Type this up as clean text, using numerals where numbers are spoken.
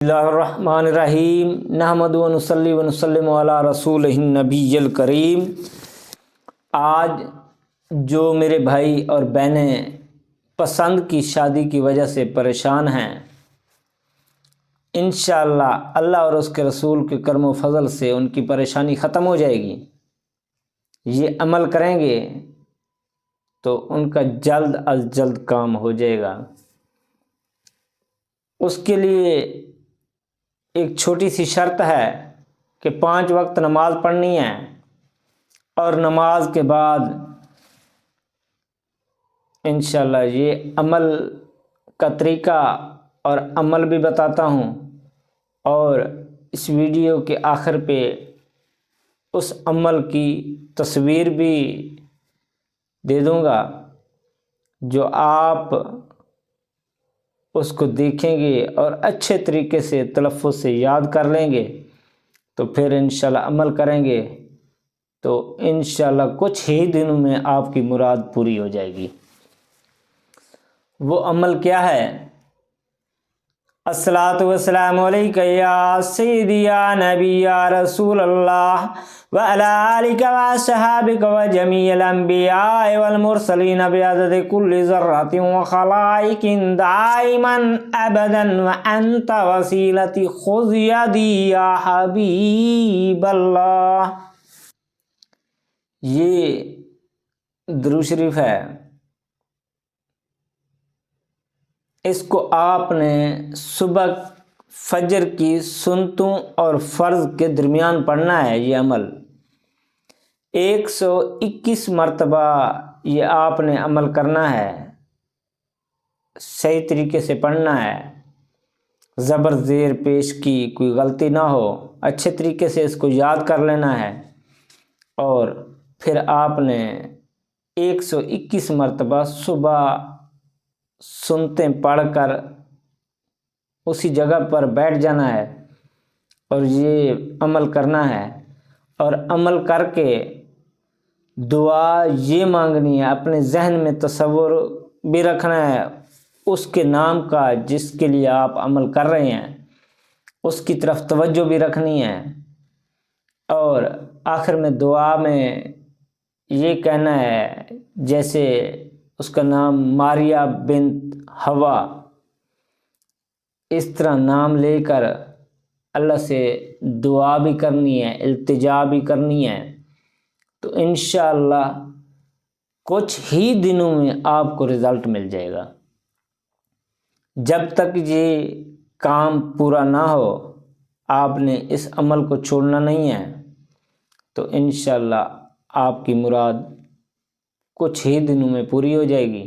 اللہ الرحمن الرحیم نحمد و نصلی و نسلم علی رسول النبی الکریم۔ آج جو میرے بھائی اور بہنیں پسند کی شادی کی وجہ سے پریشان ہیں، انشاءاللہ اللہ اور اس کے رسول کے کرم و فضل سے ان کی پریشانی ختم ہو جائے گی۔ یہ عمل کریں گے تو ان کا جلد از جلد کام ہو جائے گا۔ اس کے لیے ایک چھوٹی سی شرط ہے کہ 5 وقت نماز پڑھنی ہے، اور نماز کے بعد انشاءاللہ یہ عمل کا طریقہ اور عمل بھی بتاتا ہوں، اور اس ویڈیو کے آخر پہ اس عمل کی تصویر بھی دے دوں گا، جو آپ اس کو دیکھیں گے اور اچھے طریقے سے تلفظ سے یاد کر لیں گے تو پھر انشاءاللہ عمل کریں گے تو انشاءاللہ کچھ ہی دنوں میں آپ کی مراد پوری ہو جائے گی۔ وہ عمل کیا ہے؟ الصلاۃ والسلام علیکہ یا سیدی یا نبی یا رسول اللہ وعلی آلک واصحابک وجمیع الانبیاء والمرسلین بعدد کل ذرۃ وخلائق دائما ابدا وانت وسیلتی خذ یدی یا حبیب اللہ۔ یہ درود شریف ہے، اس کو آپ نے صبح فجر کی سنتوں اور فرض کے درمیان پڑھنا ہے۔ یہ عمل 121 مرتبہ یہ آپ نے عمل کرنا ہے، صحیح طریقے سے پڑھنا ہے، زبر زیر پیش کی کوئی غلطی نہ ہو، اچھے طریقے سے اس کو یاد کر لینا ہے، اور پھر آپ نے 121 مرتبہ صبح سنتیں پڑھ کر اسی جگہ پر بیٹھ جانا ہے اور یہ عمل کرنا ہے، اور عمل کر کے دعا یہ مانگنی ہے، اپنے ذہن میں تصور بھی رکھنا ہے اس کے نام کا جس کے لیے آپ عمل کر رہے ہیں، اس کی طرف توجہ بھی رکھنی ہے، اور آخر میں دعا میں یہ کہنا ہے جیسے اس کا نام ماریہ بنت ہوا، اس طرح نام لے کر اللہ سے دعا بھی کرنی ہے، التجا بھی کرنی ہے، تو انشاءاللہ کچھ ہی دنوں میں آپ کو رزلٹ مل جائے گا۔ جب تک یہ کام پورا نہ ہو آپ نے اس عمل کو چھوڑنا نہیں ہے، تو انشاءاللہ آپ کی مراد کچھ ہی دنوں میں پوری ہو جائے گی۔